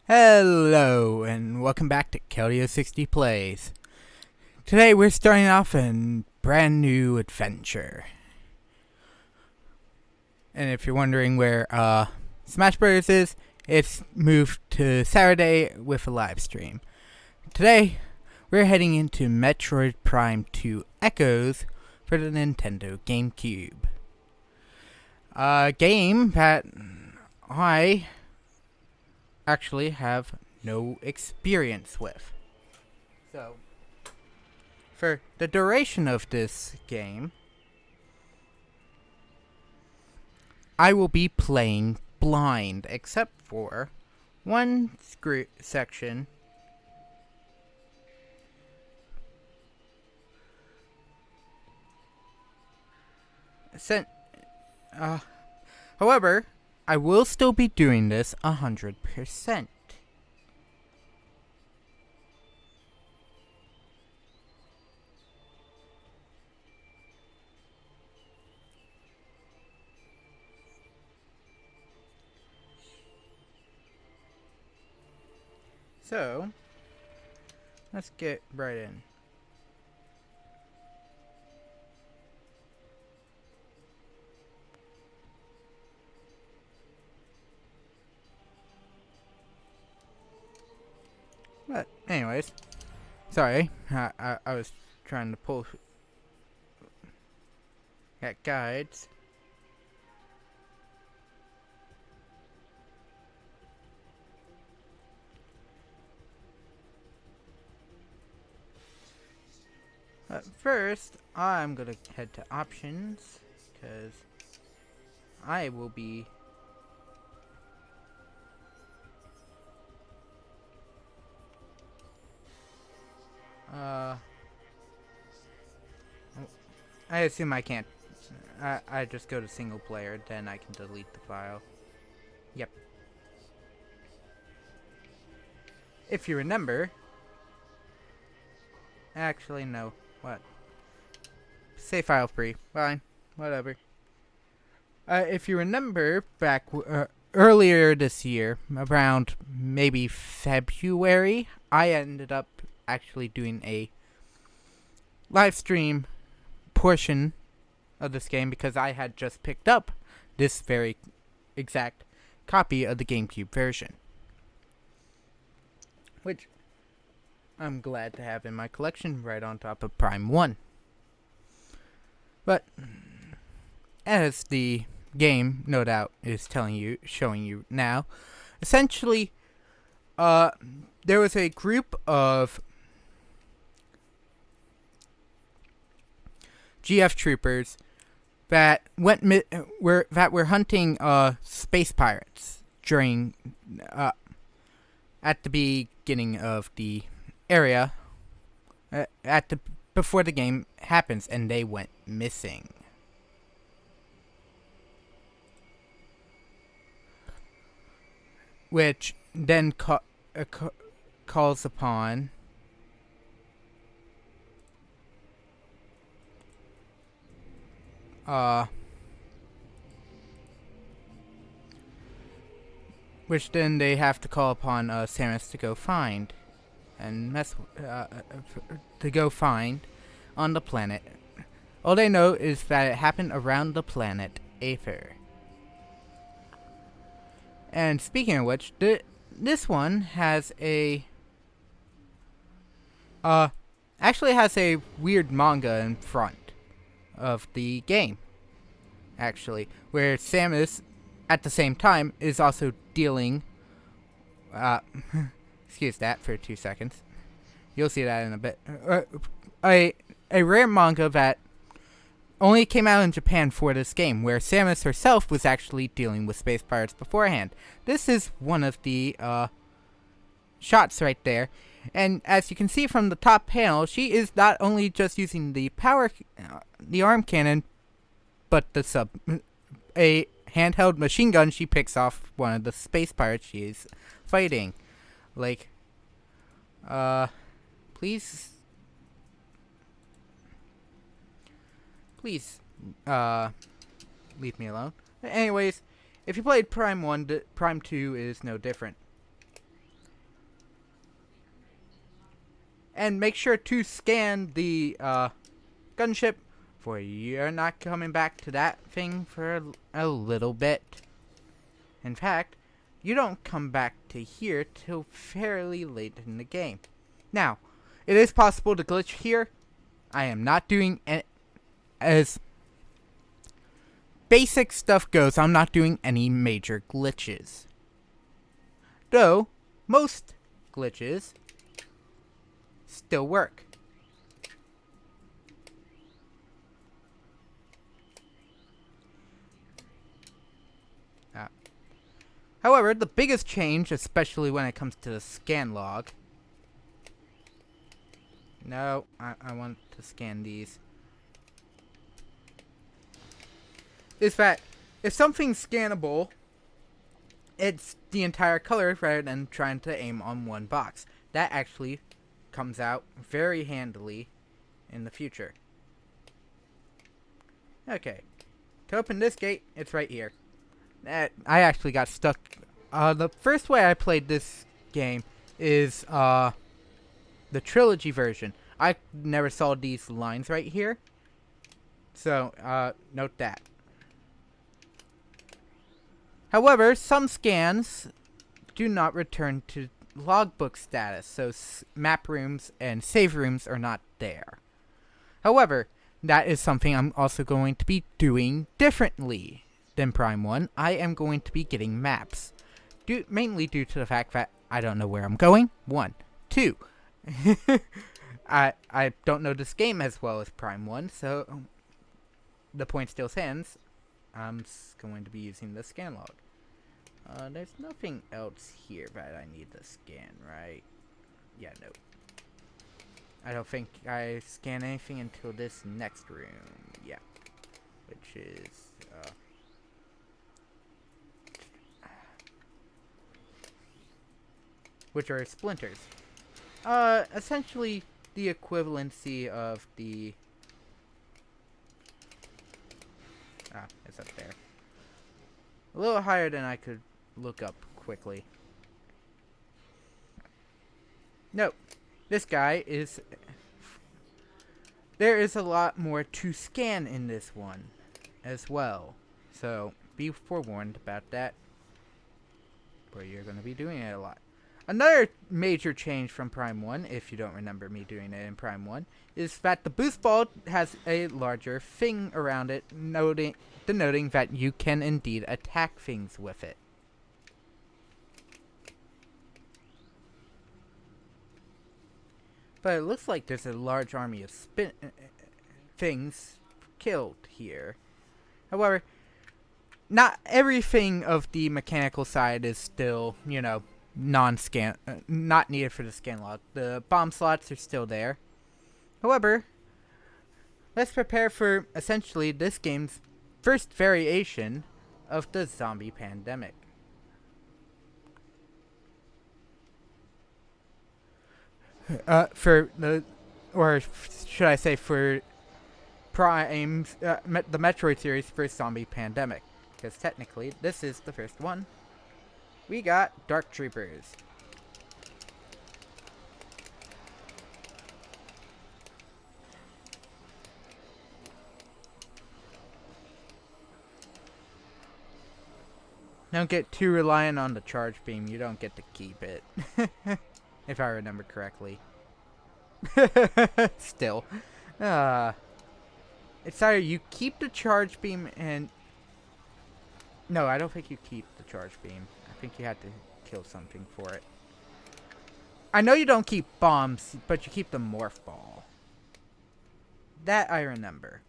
Hello, and welcome back to Keldeo60 Plays. Today we're starting off a brand new adventure. And if you're wondering where Smash Bros. Is, it's moved to Saturday with a live stream. Today, we're heading into Metroid Prime 2 Echoes for the Nintendo Gamecube. A game that I actually have no experience with. So, for the duration of this game, I will be playing blind, except for one section. However, I will still be doing this 100%. So, let's get right in. But anyways, sorry, I was trying to pull at guides. But first, I'm gonna head to options because I will be I assume I can't. I just go to single player, then I can delete the file. Yep. If you remember. Actually, no. What? Save file free. Fine. Whatever. If you remember back earlier this year, around maybe February, I ended up actually doing a live stream portion of this game because I had just picked up this very exact copy of the GameCube version, which I'm glad to have in my collection right on top of Prime 1. But as the game no doubt is showing you now, essentially there was a group of GF troopers that were hunting space pirates during at the beginning of the area before the game happens, and they went missing. Which then calls upon which then they have to call upon Samus to go find and to go find on the planet. All they know is that it happened around the planet Aether. And speaking of which, this one has actually has a weird manga in front of the game, actually, where Samus, at the same time, is also dealing, excuse that for 2 seconds, you'll see that in a bit, a rare manga that only came out in Japan for this game, where Samus herself was actually dealing with space pirates beforehand. This is one of the shots right there, and as you can see from the top panel, she is not only just using the arm cannon, but a handheld machine gun she picks off one of the space pirates she is fighting. Like, please, leave me alone. Anyways, if you played Prime 1, Prime 2 is no different. And make sure to scan the gunship, for you're not coming back to that thing for a little bit. In fact, you don't come back to here till fairly late in the game. Now, it is possible to glitch here. I am not doing as basic stuff goes, I'm not doing any major glitches. Though, most glitches still work. However, the biggest change, especially when it comes to the scan log... No, I want to scan these. Is that if something's scannable, it's the entire color rather than trying to aim on one box. That actually comes out very handily in the future. Okay. To open this gate, it's right here. I actually got stuck. The first way I played this game is the trilogy version. I never saw these lines right here. So, note that. However, some scans do not return to logbook status, so map rooms and save rooms are not there. However, that is something I'm also going to be doing differently than Prime 1. I am going to be getting maps. Mainly due to the fact that I don't know where I'm going. 1. 2. I don't know this game as well as Prime 1, so the point still stands. I'm going to be using the scan log. There's nothing else here that I need to scan, right? Yeah, no. I don't think I scan anything until this next room. Yeah. Which is, which are splinters. Essentially the equivalency of the... it's up there. A little higher than I could look up quickly. Nope. This guy is... There is a lot more to scan in this one as well. So, be forewarned about that. Where you're going to be doing it a lot. Another major change from Prime 1, if you don't remember me doing it in Prime 1, is that the boost ball has a larger thing around it, denoting that you can indeed attack things with it. But it looks like there's a large army of things killed here. However, not everything of the mechanical side is still, you know, non-scan, not needed for the scan log. The bomb slots are still there. However, let's prepare for essentially this game's first variation of the zombie pandemic. For the, or should I say for Prime's, the Metroid series' first zombie pandemic. Because technically, this is the first one. We got Dark Troopers. Don't get too reliant on the charge beam. You don't get to keep it. If I remember correctly. Still. It's either you keep the charge beam and... No, I don't think you keep the charge beam. I think you had to kill something for it. I know you don't keep bombs, but you keep the morph ball. That I remember.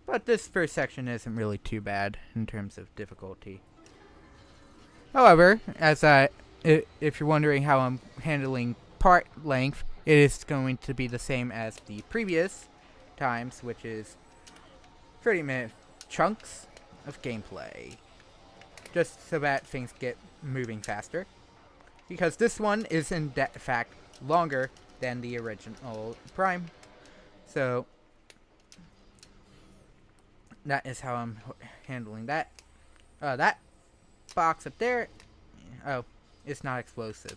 But this first section isn't really too bad in terms of difficulty. However, if you're wondering how I'm handling part length, it is going to be the same as the previous times, which is 30-minute chunks of gameplay. Just so that things get moving faster. Because this one is in fact longer than the original Prime. So, that is how I'm handling that. That box up there. Oh, It's not explosive.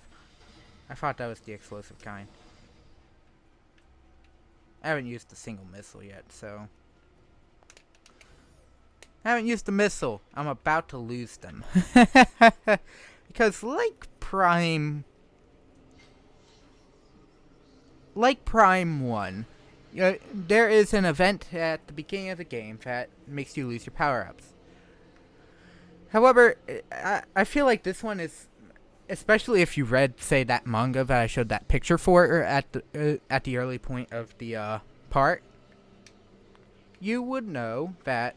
I thought that was the explosive kind. I haven't used a single missile yet, so... I haven't used the missile. I'm about to lose them. Because like Prime 1, there is an event at the beginning of the game that makes you lose your power-ups. However, I feel like this one is, especially if you read, say, that manga that I showed that picture for at the early point of the part, you would know that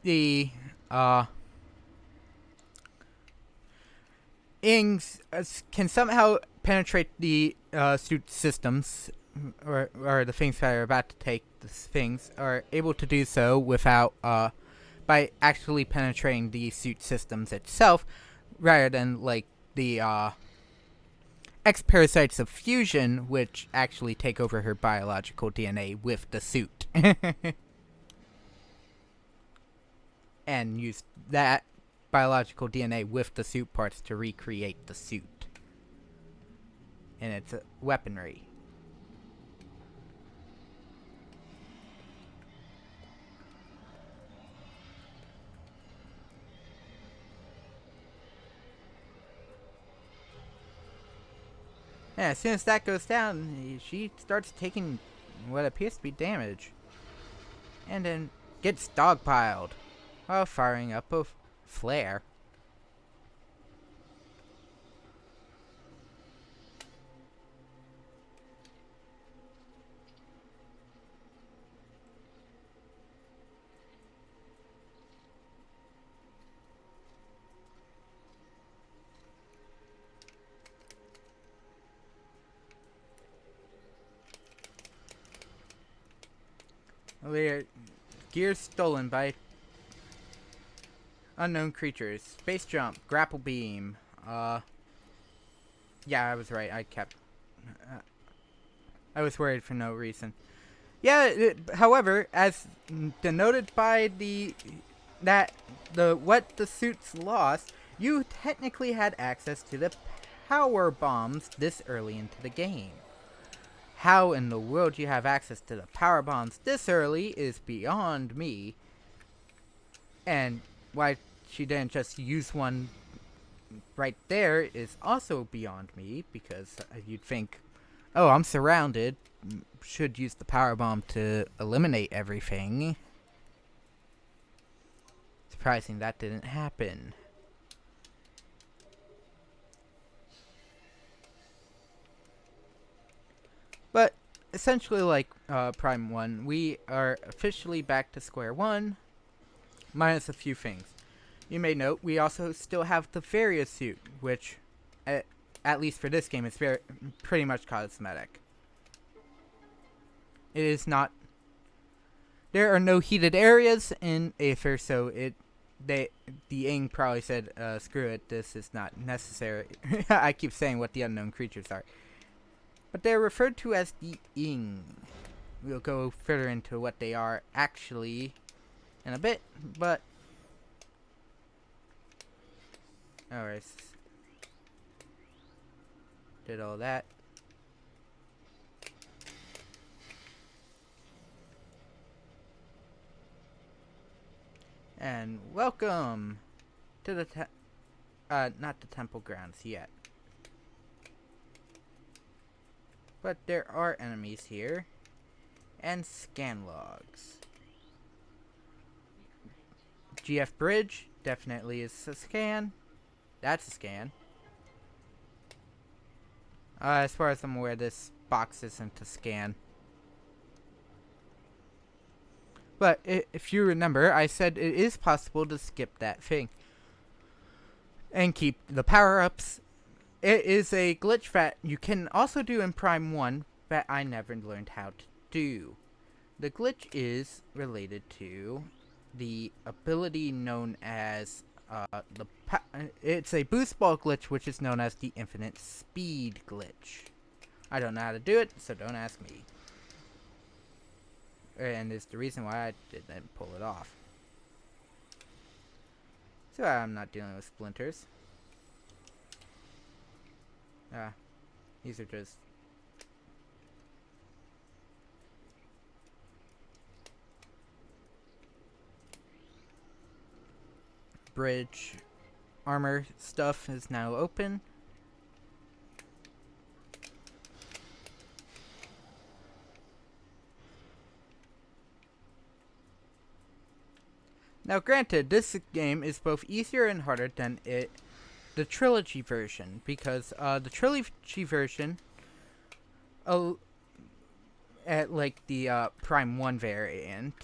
the Ings can somehow penetrate the suit systems, or the things that are about to take the things are able to do so without by actually penetrating the suit systems itself, rather than like the X-parasites of fusion, which actually take over her biological DNA with the suit. And use that biological DNA with the suit parts to recreate the suit and its weaponry. And as soon as that goes down, she starts taking what appears to be damage. And then gets dogpiled while firing up a flare. Later, gears stolen by unknown creatures. Space jump, grapple beam. Yeah, I was right. I was worried for no reason. Yeah. However, as denoted by what the suits lost, you technically had access to the power bombs this early into the game. How in the world you have access to the power bombs this early is beyond me. And why she didn't just use one right there is also beyond me, because you'd think, oh, I'm surrounded, should use the power bomb to eliminate everything. Surprising that didn't happen. But essentially, like Prime 1, we are officially back to square one, minus a few things. You may note we also still have the Varia suit, which, at least for this game, is pretty much cosmetic. It is not. There are no heated areas in Aether, so the Ing probably said, "Screw it, this is not necessary." I keep saying what the unknown creatures are. But they're referred to as the Ing. We'll go further into what they are actually in a bit, but... Alright. Did all that. And welcome to the not the temple grounds yet. But there are enemies here. And scan logs. GF Bridge definitely is a scan. That's a scan. As far as I'm aware, this box isn't a scan. But if you remember, I said it is possible to skip that thing. And keep the power-ups. It is a glitch that you can also do in Prime 1 that I never learned how to do. The glitch is related to the ability known as it's a boost ball glitch, which is known as the infinite speed glitch. I don't know how to do it, so don't ask me. and is the reason why I didn't pull it off. So I'm not dealing with splinters. These are just bridge armor stuff is now open. Now granted, this game is both easier and harder than the trilogy version, because the trilogy version, at like the Prime 1 variant,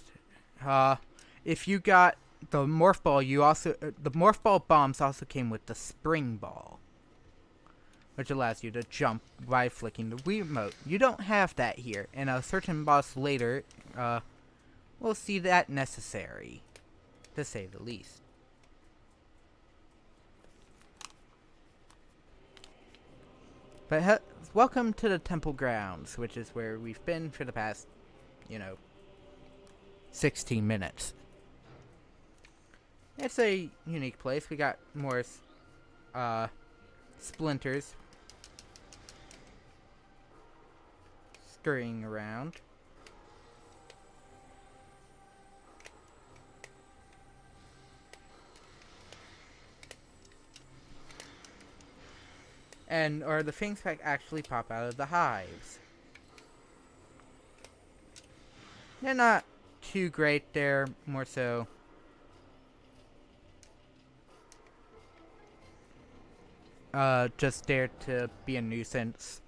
if you got the morph ball, you also the morph ball bombs also came with the spring ball, which allows you to jump by flicking the remote. You don't have that here, and a certain boss later will see that necessary, to say the least. But welcome to the temple grounds, which is where we've been for the past, 16 minutes. It's a unique place. We got more splinters scurrying around. Or the things that actually pop out of the hives. They're not too great. They're more so just there to be a nuisance.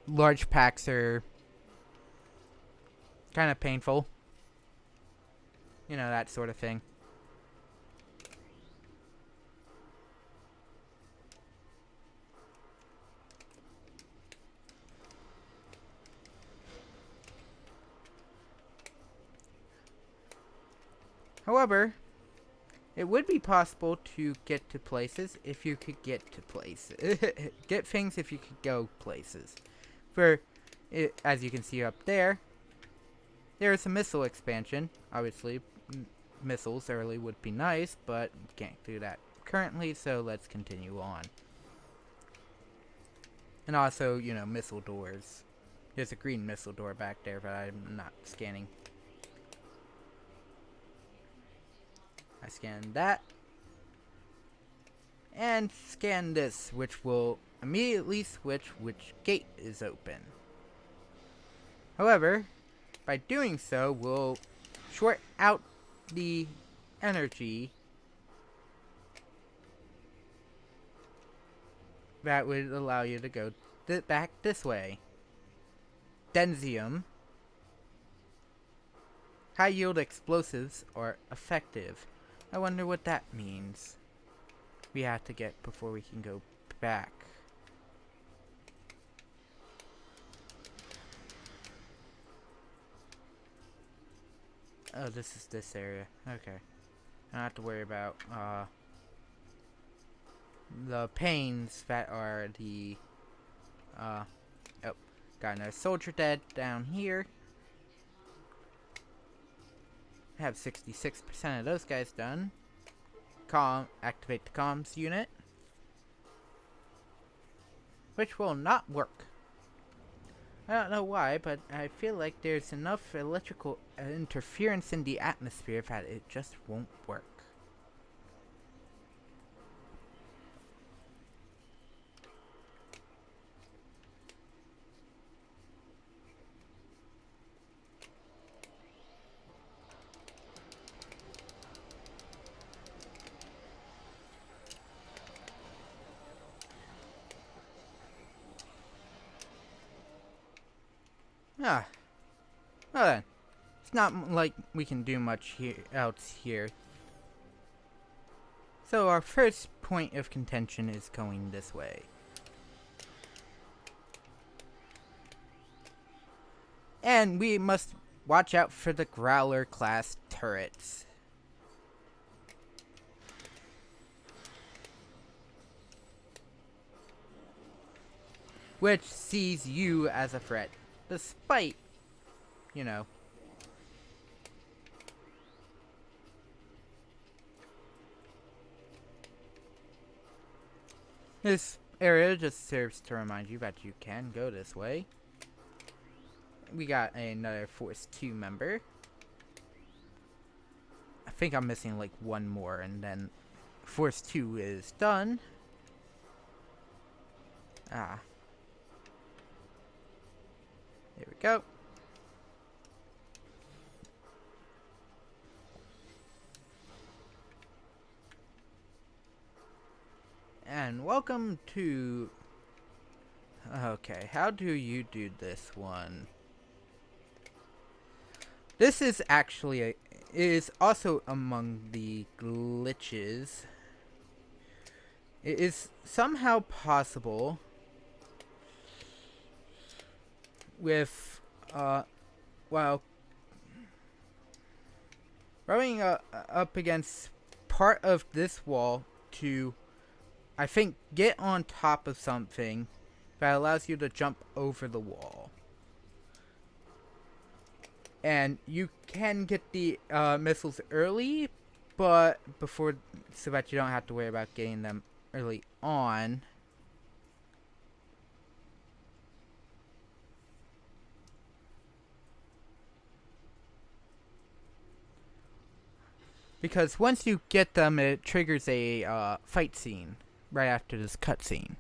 Large packs are kind of painful. That sort of thing. However, it would be possible to get to places if you could get to places. Get things if you could go places. As you can see up there, there is a missile expansion. Obviously, missiles early would be nice, but can't do that currently, so let's continue on. And also, missile doors. There's a green missile door back there, but I'm not scanning. I scan that. And scan this, which will immediately switch which gate is open. However, by doing so, we'll short out the energy that would allow you to go back this way. Denzium. High yield explosives are effective. I wonder what that means. We have to get before we can go back. Oh, this is this area. Okay. I don't have to worry about the pains that are the oh, got another soldier dead down here. I have 66% of those guys done. Activate the comms unit, which will not work. I don't know why, but I feel like there's enough electrical interference in the atmosphere that it just won't work. Well then. It's not like we can do much else here. So our first point of contention is going this way. And we must watch out for the Growler class turrets. Which sees you as a threat. Despite, This area just serves to remind you that you can go this way. We got another Force 2 member. I think I'm missing like one more, and then Force 2 is done. Ah. Here we go. And welcome to... Okay, how do you do this one? This is actually is also among the glitches. It is somehow possible with while running up against part of this wall to, I think, get on top of something that allows you to jump over the wall. And you can get the missiles early, but before, so that you don't have to worry about getting them early on. Because once you get them, it triggers a fight scene right after this cutscene.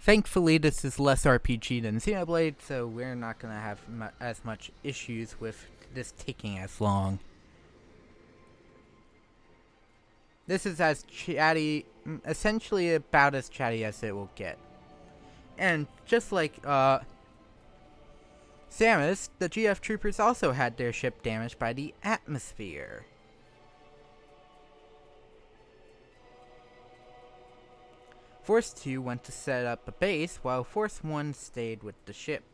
Thankfully, this is less RPG than Xenoblade, so we're not going to have as much issues with this taking as long. This is as chatty, essentially about as chatty as it will get. And just like Samus, the GF troopers also had their ship damaged by the atmosphere. Force 2 went to set up a base, while Force 1 stayed with the ship.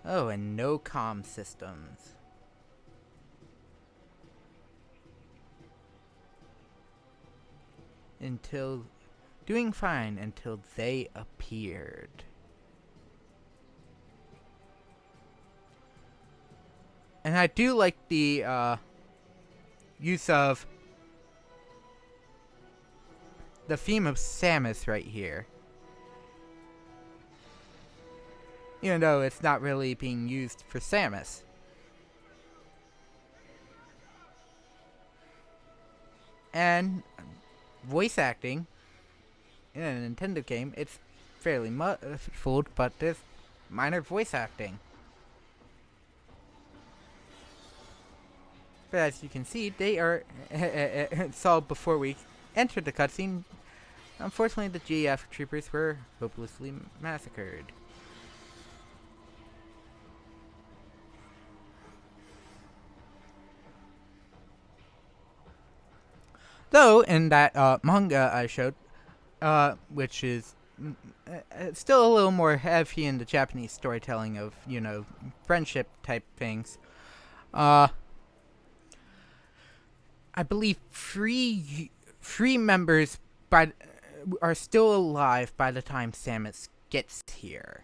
Oh, and no comm systems. Doing fine until they appeared. And I do like the use of the theme of Samus right here. Even though it's not really being used for Samus. And voice acting in a Nintendo game, it's fairly muffled, but there's minor voice acting. But as you can see, they are saw before we entered the cutscene. Unfortunately, the GF troopers were hopelessly massacred. Though, in that manga I showed, which is still a little more heavy in the Japanese storytelling of, you know, friendship type things, I believe three members are still alive by the time Samus gets here.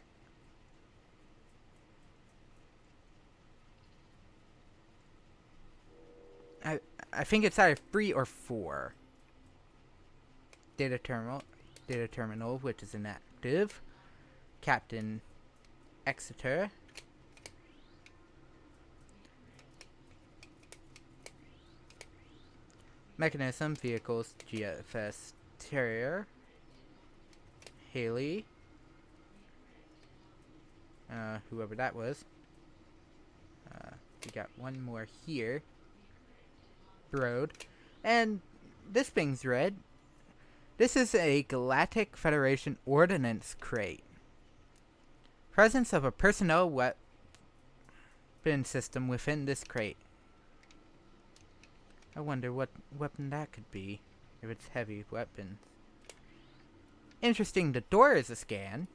I think it's either 3 or 4. Data terminal, which is inactive. Captain Exeter. Mechanism, vehicles, GFS Terrier. Haley. Whoever that was. We got one more here. Road. And this thing's red. This is a Galactic Federation Ordnance Crate. Presence of a personnel weapon system within this crate. I wonder what weapon that could be, if it's heavy weapon. Interesting, the door is a scan.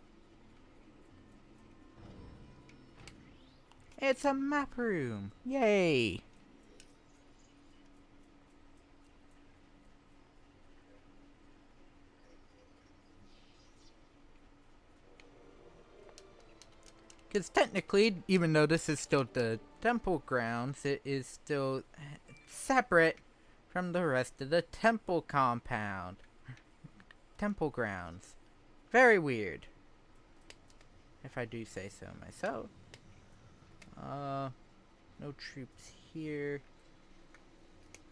It's a map room! Yay! Because technically, even though this is still the temple grounds, it is still separate from the rest of the temple compound. Temple grounds. Very weird. If I do say so myself. No troops here.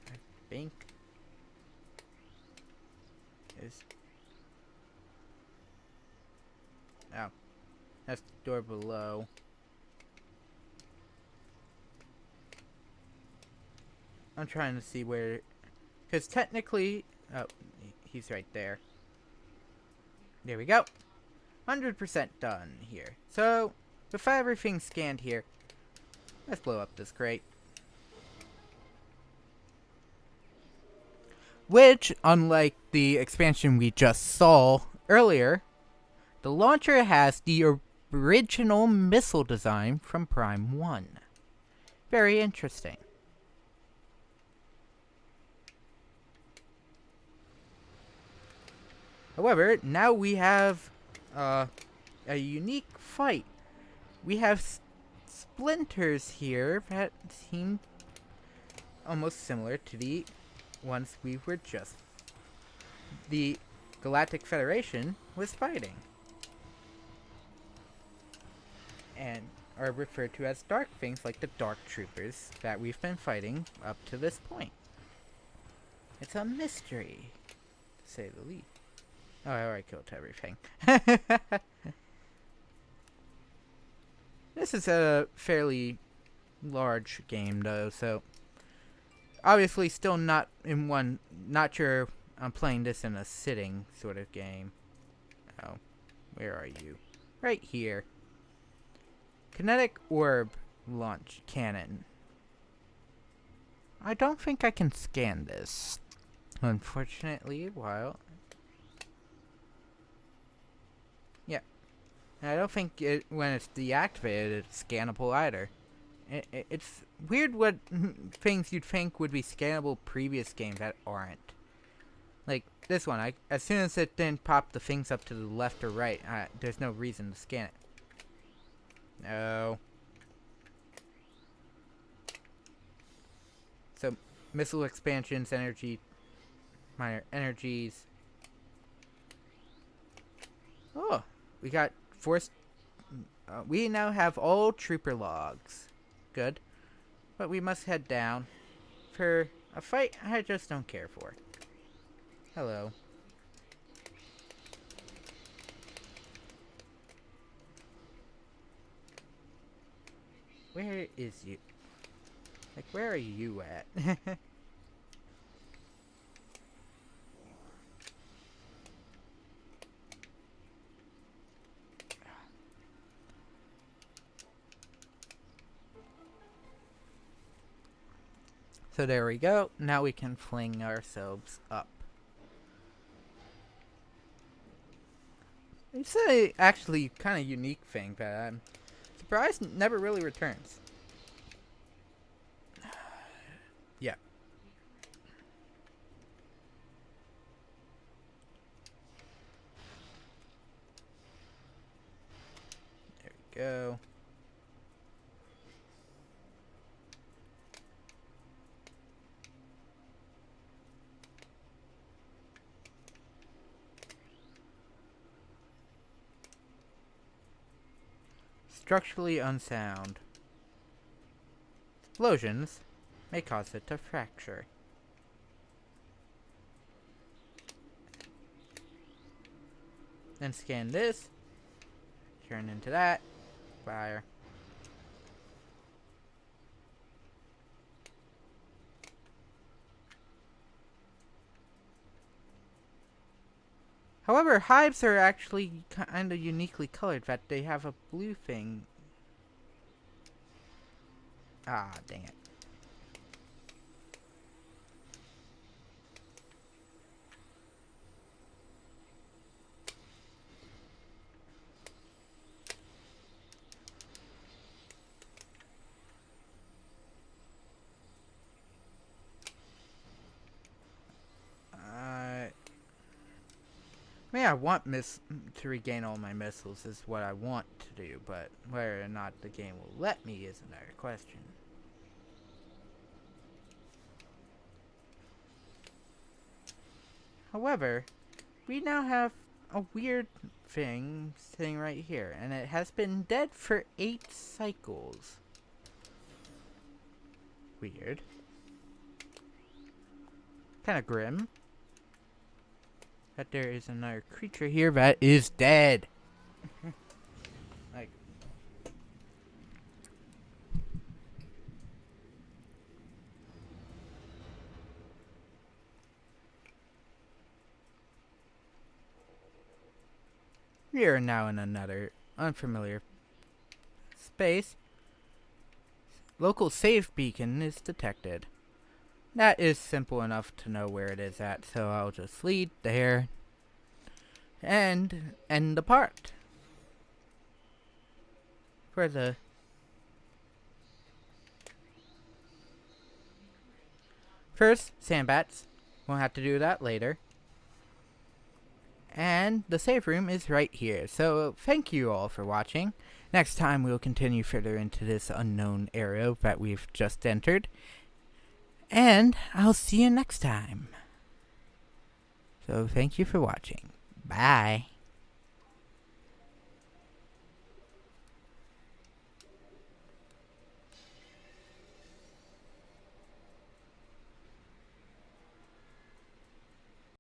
I think. Oh. That's the door below. I'm trying to see where... Because technically... Oh, he's right there. There we go. 100% done here. So, with everything scanned here, let's blow up this crate. Which, unlike the expansion we just saw earlier, the launcher has the original missile design from Prime 1. Very interesting. However, now we have a unique fight. We have splinters here that seem almost similar to the ones we were just... the Galactic Federation was fighting. And are referred to as dark things like the Dark Troopers that we've been fighting up to this point. It's a mystery, to say the least. Oh, I already killed everything. This is a fairly large game, though, so obviously still not in one. Not sure I'm playing this in a sitting sort of game. Oh, where are you? Right here. Kinetic orb launch cannon. I don't think I can scan this. Unfortunately, while... Yeah. I don't think it, when it's deactivated, it's scannable either. It's weird what things you'd think would be scannable previous games that aren't. Like this one, as soon as it didn't pop the things up to the left or right, there's no reason to scan it. No. So, missile expansions, energy, minor energies. Oh, we got forced. We now have all trooper logs. Good. But we must head down for a fight I just don't care for. Hello. Where is you? Like, where are you at? So there we go. Now we can fling ourselves up. It's a actually kind of unique thing that I'm surprised never really returns. Yeah. There we go. Structurally unsound. Explosions may cause it to fracture. Then scan this. Turn into that. Fire. However, hives are actually kind of uniquely colored, that they have a blue thing. Ah, dang it. mean, I want to regain all my missiles is what I want to do, but whether or not the game will let me is another question. However, we now have a weird thing sitting right here, and it has been dead for 8 cycles. Weird. Kind of grim. That there is another creature here that is dead. Like, we are now in another unfamiliar space. Local save beacon is detected. That is simple enough to know where it is at, so I'll just lead there and end the part. For the first, sandbats. We'll have to do that later. And the save room is right here, so thank you all for watching. Next time we'll continue further into this unknown area that we've just entered. And I'll see you next time. So thank you for watching. Bye.